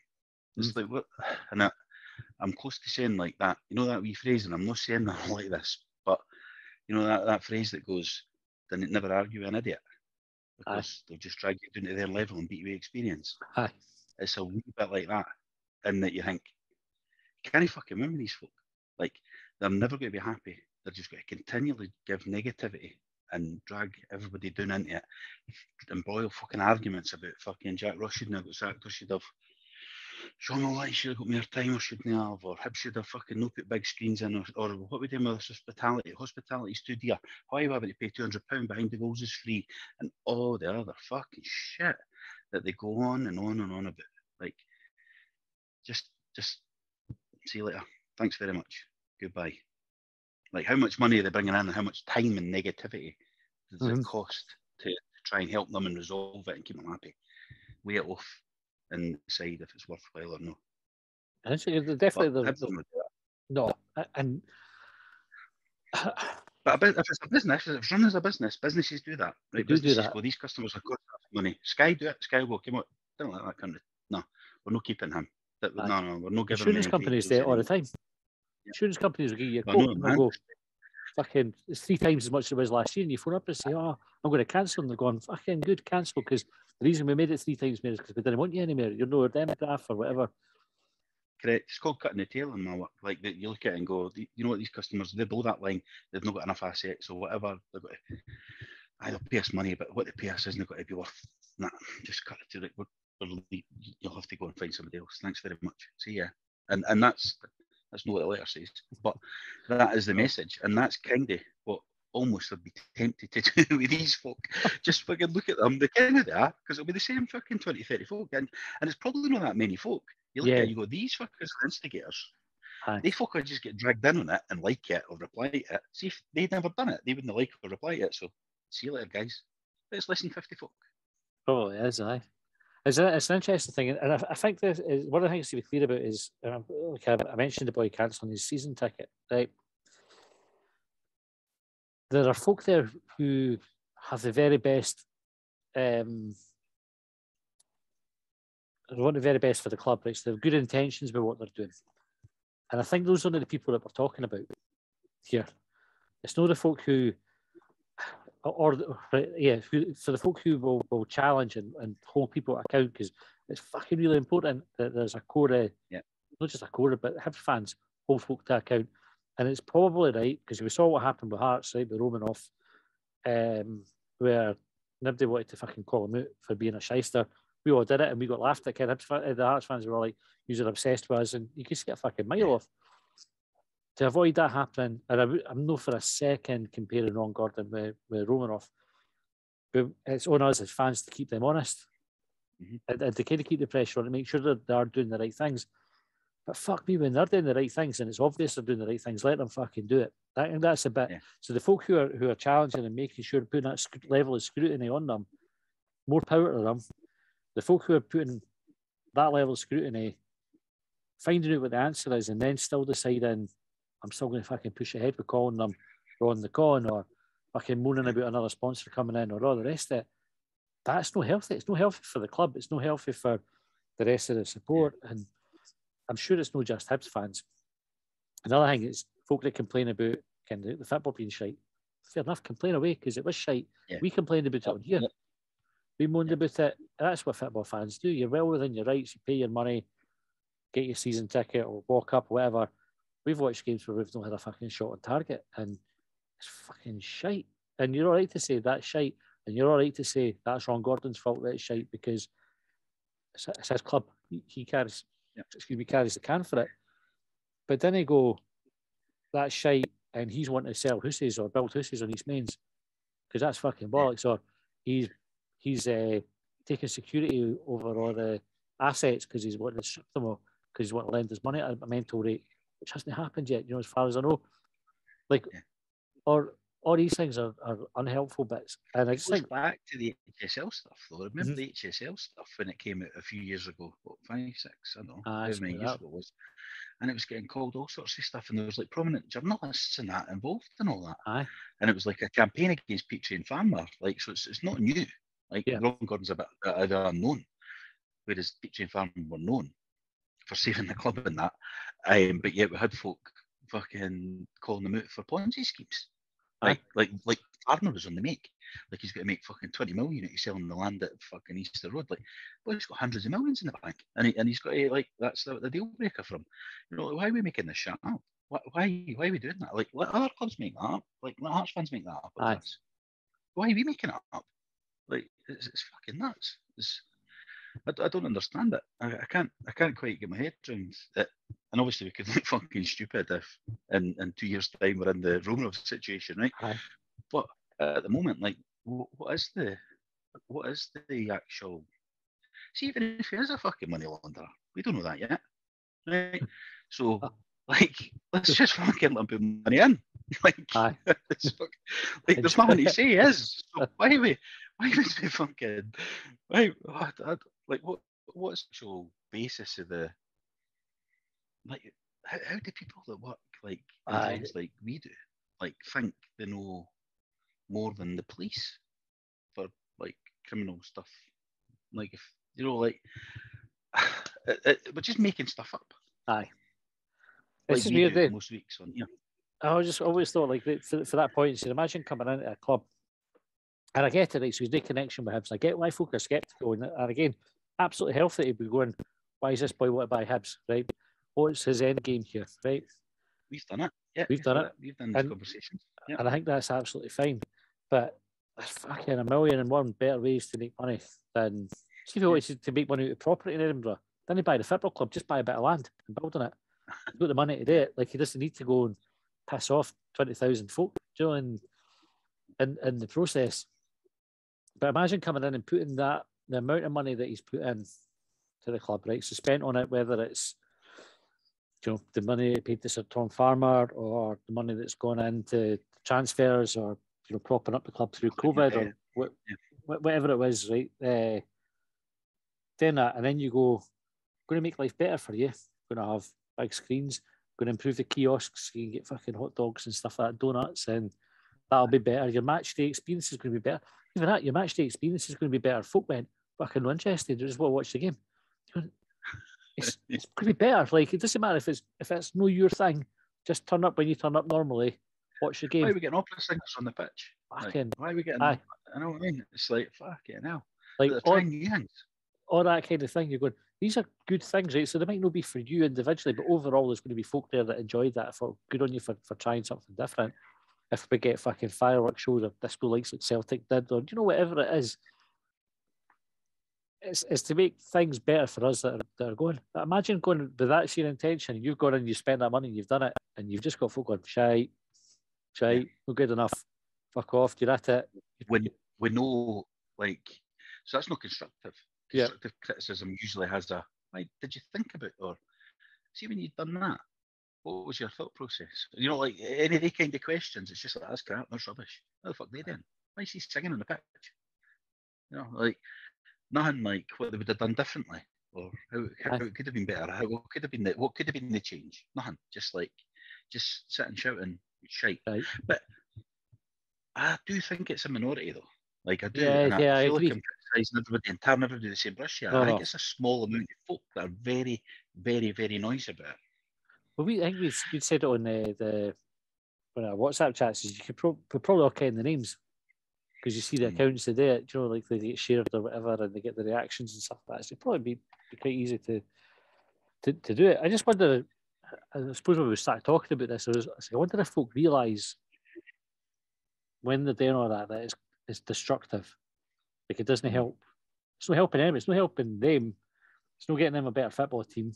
It's like what, and I'm close to saying like that. You know that wee phrase, and I'm not saying that like this, but you know that phrase that goes, "Then it never argue with an idiot," because they'll just drag you down to their level and beat you with experience. Aye. It's a wee bit like that, and that you think, can I fucking remember these folk? Like, they're never going to be happy. They're just going to continually give negativity and drag everybody down into it, and boil fucking arguments about fucking Jack Ross shouldn't have got sacked, or should have Sean O'Leary should have got more time, or shouldn't have, or Hibs should have fucking not put big screens in, or what we doing with this hospitality studio? Why are we having to pay £200 behind the goals is free, and all the other fucking shit that they go on and on and on about. Like, just see you later. Thanks very much. Goodbye. Like, how much money are they bringing in, and how much time and negativity does it cost to try and help them and resolve it and keep them happy? Weigh it off and decide if it's worthwhile or not. I think definitely no. And but if it's a business, if it's run as a business, businesses do that. Right? Businesses go, these customers have got money. Sky do it. Sky will come out. Don't like that country. No, we're not keeping him. No, we're not giving insurance companies do it all the time. Yeah. Insurance companies will give you a quote and they'll go, fucking, it's 3 times as much as it was last year, and you phone up and say, oh, I'm going to cancel, and they're going, fucking good, cancel, because the reason we made it 3 times more is because we didn't want you anymore. You're no demograph or whatever. Correct. It's called cutting the tail in my work. Like, you look at it and go, you know what, these customers, they blow that line, they've not got enough assets or whatever. They've got to either pay us money, but what they pay us isn't got to be worth. Nah, just cut it to it. You'll have to go and find somebody else. Thanks very much. See ya. And that's not what the letter says, but that is the message, and that's kind of what almost I'd be tempted to do with these folk. Just fucking look at them. They kind of are, because it'll be the same fucking 20, 30 folk, and it's probably not that many folk. You look at it, you go, these fuckers are instigators. They folk would just get dragged in on it and like it or reply to it. See, if they'd never done it, they wouldn't like or reply to it. So see you later, guys. But it's less than 50 folk. Probably is, aye. It's an interesting thing, and I think this is one of the things to be clear about is, like I mentioned the boy cancelling his season ticket, right? There are folk there who have the very best, want the very best for the club, right? So they have good intentions with what they're doing, and I think those are the people that we're talking about here. It's not the folk who. For the folk who will challenge and hold people to account, because it's fucking really important that there's a core, not just a core, but Hibs fans hold folk to account. And it's probably right, because we saw what happened with Hearts, right, with Romanoff, where nobody wanted to fucking call him out for being a shyster. We all did it, and we got laughed at. The Hearts fans were like, you're obsessed with us, and you just get a fucking mile off. To avoid that happening, and I'm not for a second comparing Ron Gordon with Romanoff, but it's on us as fans to keep them honest, and to kind of keep the pressure on to make sure that they are doing the right things. But fuck me, when they're doing the right things and it's obvious they're doing the right things, let them fucking do it. I think that's a bit. Yeah. So the folk who are challenging and making sure putting that level of scrutiny on them, more power to them. The folk who are putting that level of scrutiny, finding out what the answer is, and then still deciding, I'm still going to fucking push ahead with calling them on the con, or fucking moaning about another sponsor coming in, or all the rest of it. That's not healthy. It's not healthy for the club. It's not healthy for the rest of the support. And I'm sure it's not just Hibs fans. Another thing is folk that complain about the football being shite. Fair enough, complain away, because it was shite. Yeah. We complained about it on here. We moaned about it. That's what football fans do. You're well within your rights. You pay your money, get your season ticket, or walk up, or whatever. We've watched games where we've not had a fucking shot on target, and it's fucking shite. And you're all right to say that's shite. And you're all right to say that's Ron Gordon's fault that it's shite because it's his club. He carries, carries the can for it. But then they go, that's shite, and he's wanting to sell hooses or build hooses on East Mains because that's fucking bollocks. Or he's taking security over all the assets because he's wanting to strip them all because he's wanting to lend his money at a mental rate, which hasn't happened yet, as far as I know. Or all these things are unhelpful bits. And I just think back to the HSL stuff, though. Remember the HSL stuff when it came out a few years ago? What, 5, 6, I don't know, however many years ago it was. And it was getting called all sorts of stuff, and there was like prominent journalists and that involved and all that. Aye. And it was like a campaign against Peachtree and Farmer. Like, so it's not new. Like, Ron Gordon's a bit unknown, whereas Peachtree and Farmer were known for saving the club and that. But yet we had folk fucking calling them out for Ponzi schemes. Like Farmer was on the make. Like, he's got to make fucking 20 million if he's selling the land at fucking Easter Road. Like, boy, he's got hundreds of millions in the bank, and he's got to, like, that's the deal breaker for him. Like, why are we making this shit up? Why are we doing that? Like, let other clubs make that up. Like, let Hearts fans make that up. Why are we making it up? Like, it's fucking nuts. I don't understand it. I can't quite get my head around it. And obviously we could look fucking stupid if in 2 years' time we're in the Romanov situation, right? But at the moment, like, what is the actual? See, even if he is a fucking money launderer, we don't know that yet, right? So, like, let's just fucking let him put money in. Like, there's nothing to say. Is so why we fucking what's the actual basis of the, like, how do people that work like in jobs like we do, like, think they know more than the police for, like, criminal stuff? Like, if we're just making stuff up. This is weird. Most weeks on I just always thought, like, for that point, so imagine coming into a club, and I get it, right? So he's no connection with Hibs. I get why folk are sceptical, and again, absolutely healthy to be going, why is this boy want to buy Hibs, right? What's his end game here, right? We've done it. Yeah, we've done it. We've done these conversations. Yeah. And I think that's absolutely fine. But there's fucking a million and one better ways to make money than, see, if you wanted to make money out of property in Edinburgh, then you buy the football club, just buy a bit of land and build on it. You've got the money to do it. Like, he doesn't need to go and piss off 20,000 folk, in the process. But imagine coming in and putting the amount of money that he's put in to the club, right? So spent on it, whether it's, the money paid to Sir Tom Farmer, or the money that's gone into transfers, or, propping up the club through COVID, or whatever it was, right? Doing that, and then you go, going to make life better for you. Going to have big screens, going to improve the kiosks, so you can get fucking hot dogs and stuff like that, donuts, and that'll be better. Your match day experience is going to be better. Even that, your match day experience is going to be better. Folk went fucking interested, they just want to watch the game. It's going to be better. Like, it doesn't matter if it's no your thing. Just turn up when you turn up normally. Watch the game. Why are we getting opera singers on the pitch? Like, why are we getting? I know what I mean. It's like, fucking hell. Like, trying new things. All that kind of thing. You're going, these are good things, right? So they might not be for you individually, but overall there's going to be folk there that enjoyed that. For good on you for trying something different. If we get fucking fireworks shows or disco lights like Celtic did, or whatever it is, it's to make things better for us that are going. But imagine going with that sheer intention, and you've gone and you spent that money and you've done it, and you've just got folk going, shite, not good enough, fuck off, you're at it. We know, like, so that's not constructive. Constructive criticism usually has a, like, did you think about, or see, when you've done that, what was your thought process? Like, any of the kind of questions, it's just like, that's crap, that's rubbish. What the fuck they doing? Why is he singing on the pitch? Like, nothing like what they would have done differently, or how it could have been better, what could have been the change. Nothing. Just sit and shout and shite. Right. But I do think it's a minority, though. Like, I do. I feel like I'm criticising everybody and tearing everybody the same brush here. I think it's a small amount of folk that are very, very, very noisy about it. Well, I think we said it on the WhatsApp chats. You could probably all ken the names, because you see the accounts they do it. Like, they get shared or whatever, and they get the reactions and stuff like that. So it'd probably be quite easy to do it. I just wonder. I suppose when we started talking about this, I wonder if folk realise when they're doing all that it's destructive. Like, it doesn't help. It's not helping them. It's not helping them. It's not getting them a better football team.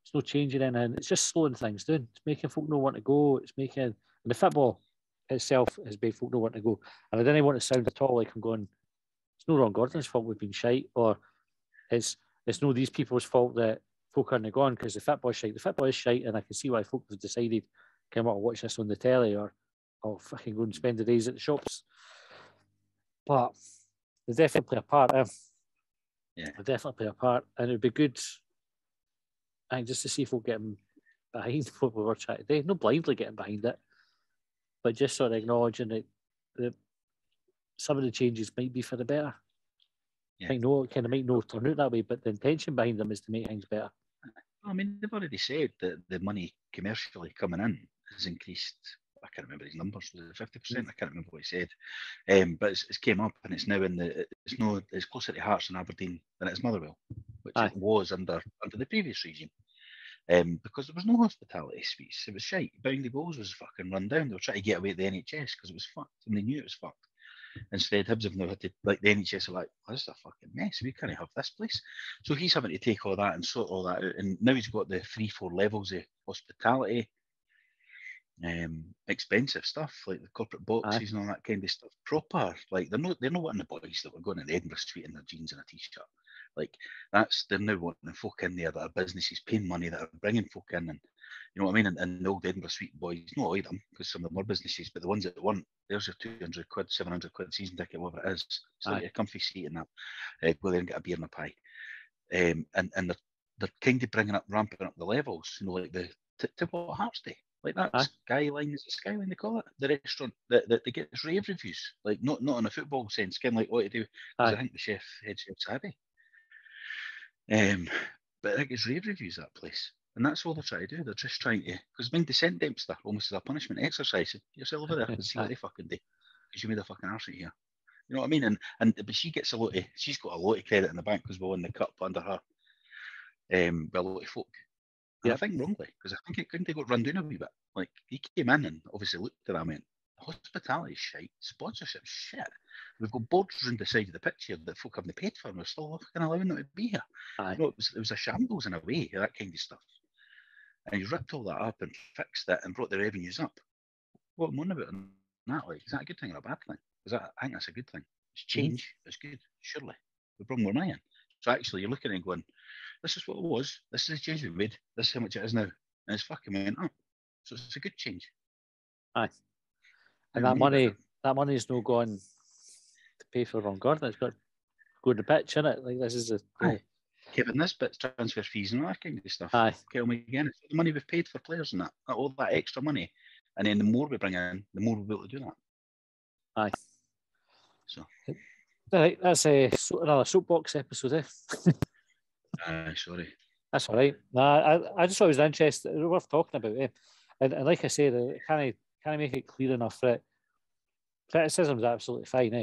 It's not changing anything. It's just slowing things down. It's making folk not want to go. It's making, and the football itself has made folk not want to go. And I didn't want to sound at all like I'm going, it's no Ron Gordon's fault we've been shite, or it's no these people's fault that folk aren't going because the football's shite. The football is shite, and I can see why folk have decided, can I want to watch this on the telly, or I'll fucking go and spend the days at the shops. But they definitely play a part. Yeah, they definitely play a part, and it would be good, I think, just to see folk getting behind what we were trying to do. Not blindly getting behind it, but just sort of acknowledging that some of the changes might be for the better. Yeah. Might not turn out that way, but the intention behind them is to make things better. I mean, they've already said that the money commercially coming in has increased. I can't remember his numbers. Was it 50%? I can't remember what he said. But it's came up, and it's now it's closer to Hearts and Aberdeen than it is Motherwell, which it was under the previous regime. Because there was no hospitality suites. It was shite. Bounty Bowls was fucking run down. They were trying to get away at the NHS because it was fucked, and they knew it was fucked. Instead, Hibs have now had to, like, the NHS are like, oh, this is a fucking mess. We can't have this place. So he's having to take all that and sort all that out. And now he's got the 3-4 levels of hospitality, expensive stuff like the corporate boxes and all that kind of stuff. Proper, like they're not wanting the boys that were going to the Edinburgh Suite in their jeans and a t-shirt. Like they're now wanting the folk in there that are businesses paying money, that are bringing folk in, and you know what I mean. And the old Edinburgh Suite boys, not all of them, because some of them were businesses, but the ones that weren't, there's your 200 quid, 700 quid season ticket, whatever it is. It's like a comfy seat in that. Go there and get a beer and a pie. And they're kind of ramping up the levels, you know, like the what Hearts Day. Like that Skyline, is it Skyline they call it? The restaurant that they get rave reviews, like not in a football sense, kind of like what to do. Because I think the head chef's happy. But I think it's rave reviews, that place. And that's all they're trying to do. They're just trying to, because I mean, they sent Dempster almost as a punishment exercise. Yourself over there and see what they fucking do. Because you made a fucking arse out here. You know what I mean? But she's got a lot of credit in the bank because we won the cup under her. With a lot of folk. And I think wrongly, because I think it couldn't have got run down a wee bit. Like, he came in and obviously looked at that and went, hospitality shite, sponsorship shit. We've got boards around the side of the pitch here that folk haven't paid for, and we're still fucking allowing them to be here. You know, it was a shambles in a way, that kind of stuff. And he ripped all that up and fixed it and brought the revenues up. What I'm on about on that, like, is that a good thing or a bad thing? I think that's a good thing. It's change. It's good, surely. We bring more money in. So actually, you're looking at it and going, this is what it was. This is the change we made. This is how much it is now. And it's fucking went up. So it's a good change. Aye. And that money is no going to pay for Ron Gordon. It's got to go to the pitch, innit? Like, this is Kevin Nisbet's transfer fees and all that kind of stuff. Aye. Tell me again, it's the money we've paid for players and that. All that extra money. And then the more we bring in, the more we'll be able to do that. Aye. So. All right, that's another soapbox episode, Sorry. That's all right. Nah, I just thought it was interesting. It was worth talking about, And like I said, I can't make it clear enough that criticism is absolutely fine,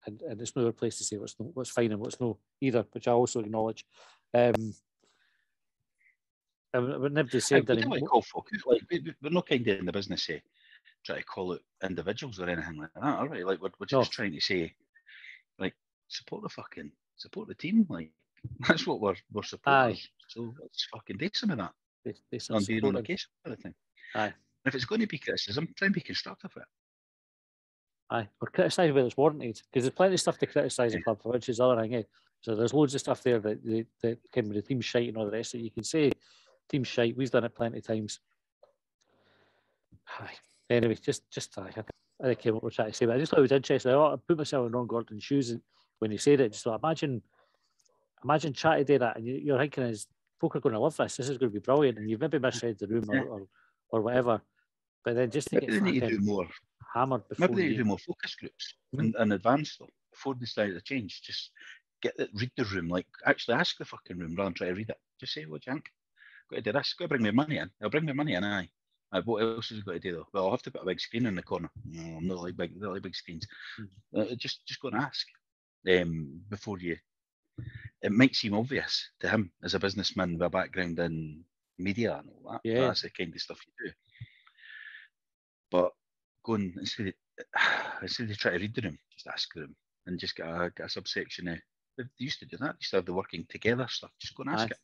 And it's no other place to say what's fine and what's no either, which I also acknowledge. And nobody said that. We're not kind of in the business of try to call it individuals or anything like that, all right? Like we're just trying to say, like, support the team, like that's what we're supporting. So let's fucking do some of that. On being on the case for the thing. Aye. And if it's going to be criticism, try and be constructive with it. Aye, or criticise where it's warranted, because there's plenty of stuff to criticise the club for, which is the other thing. So there's loads of stuff there that can be the team's shite and all the rest of it. You can say team's shite. We've done it plenty of times. Aye. Anyway, just I don't care what we're trying to say, but I just thought it was interesting. I put myself in Ron Gordon's shoes when he said it. Just thought, imagine trying to do that, and you're thinking, is folk are going to love this? This is going to be brilliant, and you've maybe misread the room or whatever. But then just to maybe they need to do more hammered before. Maybe they need to do more focus groups in advance though, before they start to change. Just read the room, like actually ask the fucking room rather than try to read it. Just say, what do you think? Got to do this. Got to bring my money in. I'll bring my money in. Aye. What else has got to do though? Well, I'll have to put a big screen in the corner. No, I'm not like big screens. Just go and ask before you. It might seem obvious to him as a businessman with a background in media and all that. Yeah. That's the kind of stuff you do. But going and say I said they try to read the room, just ask them, and just get a subsection. They used to do that. They used to have the working together stuff. Just go and ask it.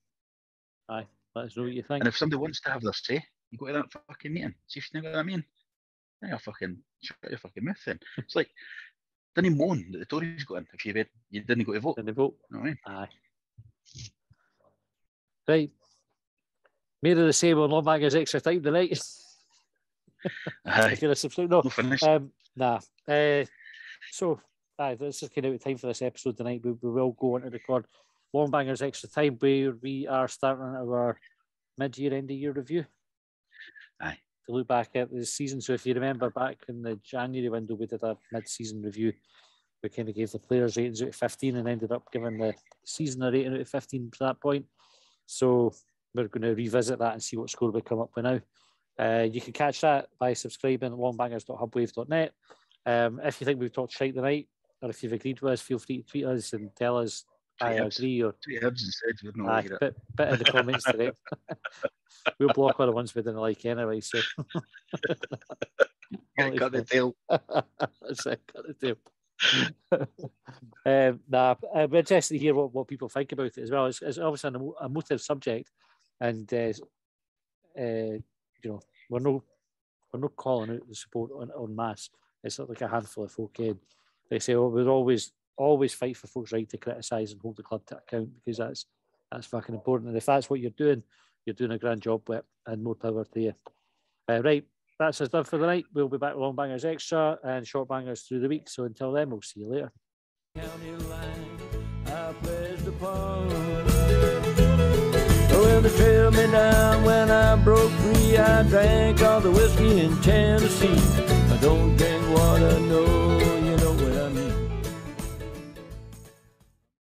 Aye, let us know what you think. And if somebody wants to have their say, you go to that fucking meeting. See if you know what I mean. Yeah, fucking shut your fucking mouth then. It's like, didn't moan that the Tories got in if you didn't go to vote. Didn't vote. You know what I mean? Aye. Right. More of the same on Longbangers extra time tonight. Aye. No, finished. Nah. So, this is kind of time for this episode tonight. We will go on to record Longbangers extra time where we are starting our mid-year, end-of-year review. Aye. To look back at the season. So if you remember back in the January window, we did a mid-season review. We kind of gave the players ratings out of 15 and ended up giving the season a rating out of 15 to that point. So we're going to revisit that and see what score we come up with now. You can catch that by subscribing at longbangers.hubwave.net. If you think we've talked shite tonight, or if you've agreed with us, feel free to tweet us and tell us I agree or tweet Hibs and said we're not like it. Bit in the comments today. We'll block all the ones we didn't like anyway. So cut the tail. That's it, cut the tail. I'm interested to hear what people think about it as well. It's obviously an emotive subject, and you know, we're not calling out the support on mass. It's not like a handful of folk. They say, "Oh, we'll always fight for folks' right to criticise and hold the club to account because that's fucking important. And if that's what you're doing a grand job with, and more power to you." Right, that's us done for the night. We'll be back with Longbangers Extra and Short Bangers through the week. So until then, we'll see you later. County line I pledged upon. Well, they trailed me down when I broke free. I drank all the whiskey in Tennessee. I don't drink what I know.